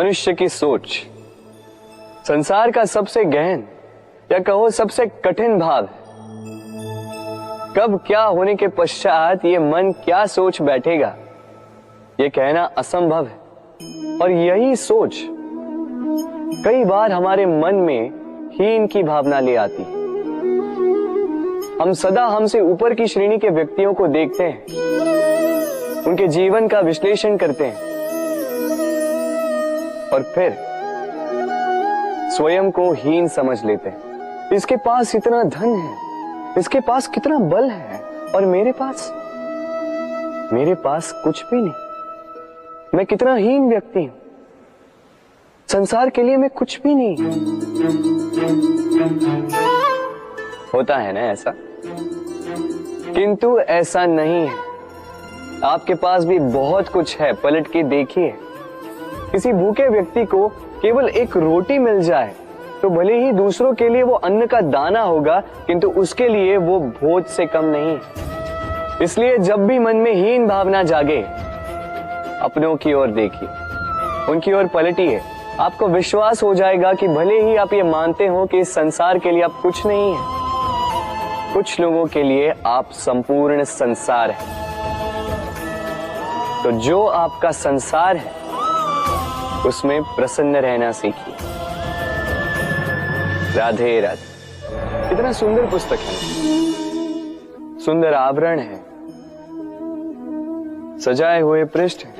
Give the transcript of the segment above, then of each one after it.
मनुष्य की सोच संसार का सबसे गहन या कहो सबसे कठिन भाव है। कब क्या होने के पश्चात ये मन क्या सोच बैठेगा, ये कहना असंभव है। और यही सोच कई बार हमारे मन में हीन की भावना ले आती है। हम सदा हमसे ऊपर की श्रेणी के व्यक्तियों को देखते हैं, उनके जीवन का विश्लेषण करते हैं और फिर स्वयं को हीन समझ लेते हैं। इसके पास इतना धन है, इसके पास कितना बल है, और मेरे पास कुछ भी नहीं। मैं कितना हीन व्यक्ति हूं, संसार के लिए मैं कुछ भी नहीं। होता है ना ऐसा? किंतु ऐसा नहीं है। आपके पास भी बहुत कुछ है, पलट के देखिए। किसी भूखे व्यक्ति को केवल एक रोटी मिल जाए तो भले ही दूसरों के लिए वो अन्न का दाना होगा, किंतु उसके लिए वो भोज से कम नहीं। इसलिए जब भी मन में हीन भावना जागे, अपनों की ओर देखिए, उनकी ओर पलटिए। आपको विश्वास हो जाएगा कि भले ही आप ये मानते हो कि इस संसार के लिए आप कुछ नहीं है, कुछ लोगों के लिए आप संपूर्ण संसार है। तो जो आपका संसार है उसमें प्रसन्न रहना सीखिए। राधे राधे। कितना सुंदर पुस्तक है, सुंदर आवरण है, सजाए हुए पृष्ठ है।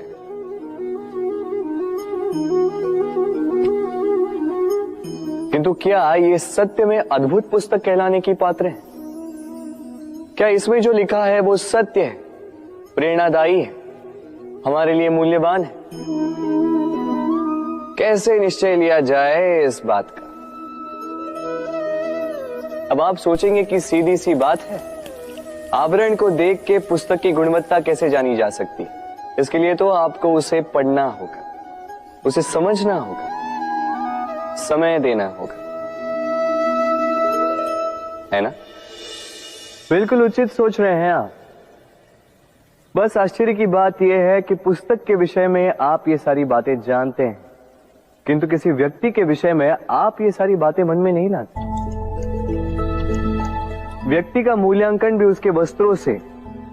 किंतु क्या ये सत्य में अद्भुत पुस्तक कहलाने की पात्र है? क्या इसमें जो लिखा है वो सत्य है, प्रेरणादायी है, हमारे लिए मूल्यवान है? कैसे निश्चय लिया जाए इस बात का? अब आप सोचेंगे कि सीधी सी बात है, आवरण को देख के पुस्तक की गुणवत्ता कैसे जानी जा सकती है? इसके लिए तो आपको उसे पढ़ना होगा, उसे समझना होगा, समय देना होगा, है ना? बिल्कुल उचित सोच रहे हैं आप। बस आश्चर्य की बात यह है कि पुस्तक के विषय में आप ये सारी बातें जानते हैं, किंतु किसी व्यक्ति के विषय में आप ये सारी बातें मन में नहीं लाते। व्यक्ति का मूल्यांकन भी उसके वस्त्रों से,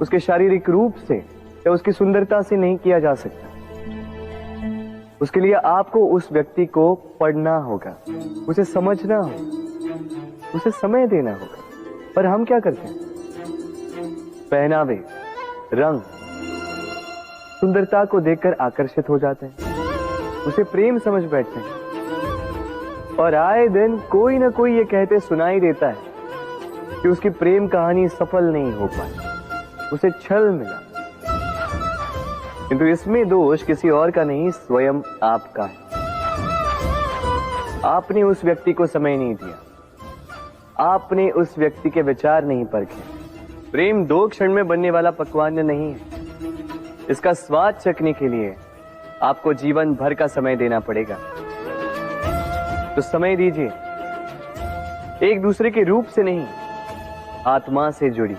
उसके शारीरिक रूप से या उसकी सुंदरता से नहीं किया जा सकता। उसके लिए आपको उस व्यक्ति को पढ़ना होगा, उसे समझना होगा, उसे समय देना होगा। पर हम क्या करते हैं? पहनावे, रंग, सुंदरता को देखकर आकर्षित हो जाते हैं, उसे प्रेम समझ बैठते हैं, और आए दिन कोई ना कोई ये कहते सुनाई देता है कि उसकी प्रेम कहानी सफल नहीं हो पाई, उसे छल मिला। किंतु इसमें दोष किसी और का नहीं, स्वयं आपका है। आपने उस व्यक्ति को समय नहीं दिया, आपने उस व्यक्ति के विचार नहीं परखे। प्रेम 2 क्षण में बनने वाला पकवान नहीं है। इसका स्वाद चखने के लिए आपको जीवन भर का समय देना पड़ेगा। तो समय दीजिए, एक दूसरे के रूप से नहीं, आत्मा से जुड़ी।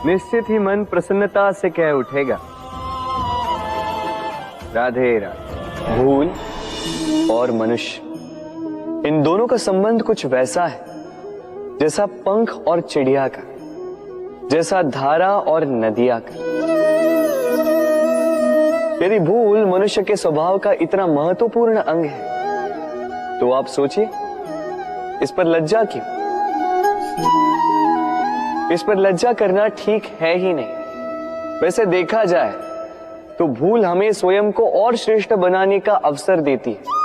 निश्चित ही मन प्रसन्नता से कह उठेगा, राधे राधे। भूल और मनुष्य, इन दोनों का संबंध कुछ वैसा है जैसा पंख और चिड़िया का, जैसा धारा और नदिया का। यदि भूल मनुष्य के स्वभाव का इतना महत्वपूर्ण अंग है तो आप सोचिए, इस पर लज्जा क्यों? इस पर लज्जा करना ठीक है ही नहीं। वैसे देखा जाए तो भूल हमें स्वयं को और श्रेष्ठ बनाने का अवसर देती है,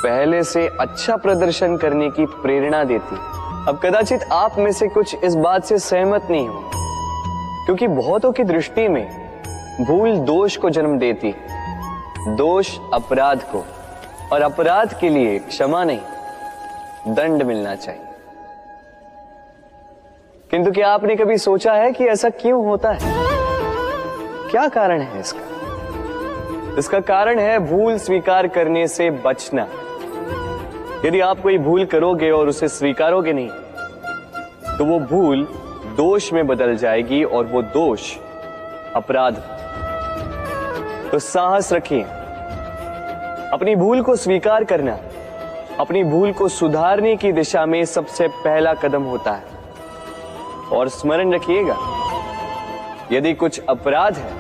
पहले से अच्छा प्रदर्शन करने की प्रेरणा देती है। अब कदाचित आप में से कुछ इस बात से सहमत नहीं हो, क्योंकि बहुतों की दृष्टि में भूल दोष को जन्म देती है, दोष अपराध को, और अपराध के लिए क्षमा नहीं, दंड मिलना चाहिए। किंतु क्या आपने कभी सोचा है कि ऐसा क्यों होता है? क्या कारण है इसका? इसका कारण है भूल स्वीकार करने से बचना। यदि आप कोई भूल करोगे और उसे स्वीकारोगे नहीं, तो वो भूल दोष में बदल जाएगी और वो दोष अपराध। तो साहस रखिए, अपनी भूल को स्वीकार करना अपनी भूल को सुधारने की दिशा में सबसे पहला कदम होता है। और स्मरण रखिएगा, यदि कुछ अपराध है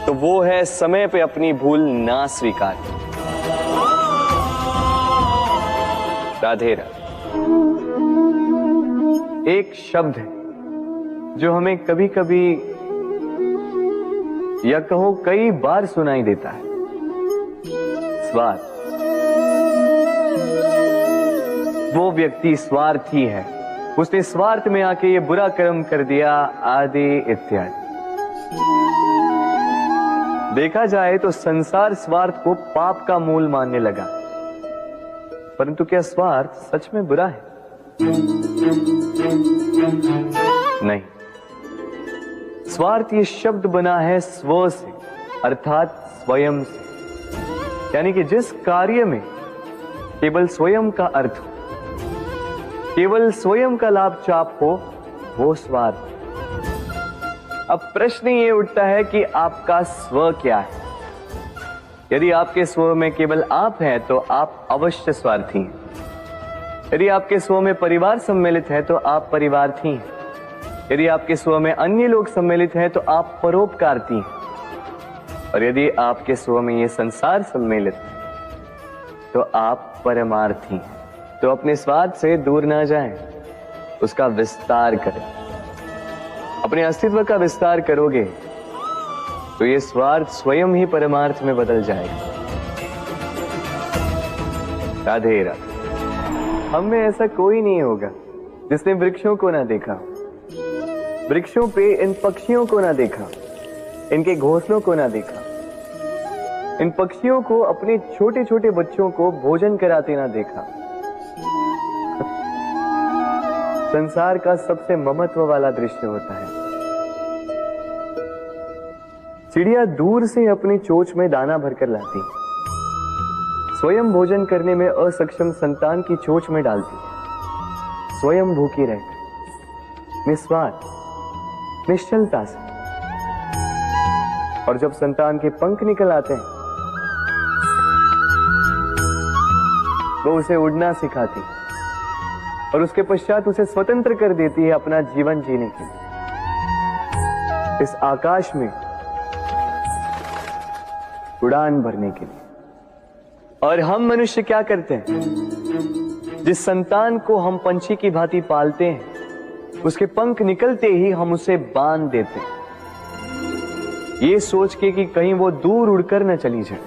तो वो है समय पे अपनी भूल ना स्वीकार। राधे राधे। एक शब्द है जो हमें कभी कभी या कहो कई बार सुनाई देता है, स्वार्थ। वो व्यक्ति स्वार्थी है, उसने स्वार्थ में आके ये बुरा कर्म कर दिया, आदि इत्यादि। देखा जाए तो संसार स्वार्थ को पाप का मूल मानने लगा, परंतु क्या स्वार्थ सच में बुरा है? नहीं। स्वार्थ ये शब्द बना है स्व से, अर्थात स्वयं से। यानी कि जिस कार्य में केवल स्वयं का अर्थ हो, केवल स्वयं का लाभ चाप हो, वो स्वार्थ। अब प्रश्न ये उठता है कि आपका स्व क्या है? यदि आपके स्व में केवल आप हैं तो आप अवश्य स्वार्थी हैं। यदि आपके स्व में परिवार सम्मिलित है तो आप परिवार्थी हैं। यदि आपके स्व में अन्य लोग सम्मिलित हैं तो आप परोपकारती हैं। और यदि आपके स्व में ये संसार सम्मिलित है तो आप परमार्थी हैं। तो अपने स्वार्थ से दूर ना जाएं, उसका विस्तार करें। अपने अस्तित्व का विस्तार करोगे तो ये स्वार्थ स्वयं ही परमार्थ में बदल जाएगा। राधे राधे। हम में ऐसा कोई नहीं होगा जिसने वृक्षों को ना देखा, वृक्षों पे इन पक्षियों को ना देखा, इनके घोंसलों को ना देखा, इन पक्षियों को अपने छोटे छोटे बच्चों को भोजन कराते ना देखा। संसार का सबसे ममत्व वाला दृश्य होता है। चिड़िया दूर से अपनी चोंच में दाना भरकर लाती, स्वयं भोजन करने में असक्षम संतान की चोंच में डालती, स्वयं भूखी रहकर निस्वार्थ निश्चलता से। और जब संतान के पंख निकल आते हैं वो उसे उड़ना सिखाती और उसके पश्चात उसे स्वतंत्र कर देती है अपना जीवन जीने के लिए, इस आकाश में उड़ान भरने के लिए। और हम मनुष्य क्या करते हैं? जिस संतान को हम पंछी की भांति पालते हैं, उसके पंख निकलते ही हम उसे बांध देते हैं, ये सोच के कि कहीं वो दूर उड़कर न चली जाए।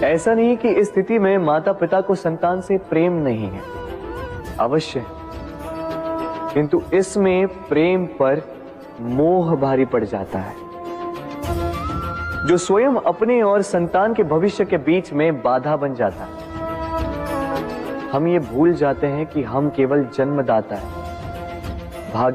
ऐसा नहीं कि इस स्थिति में माता पिता को संतान से प्रेम नहीं है, अवश्य है, किंतु इसमें प्रेम पर मोह भारी पड़ जाता है, जो स्वयं अपने और संतान के भविष्य के बीच में बाधा बन जाता है। हम ये भूल जाते हैं कि हम केवल जन्मदाता हैं, भाग्य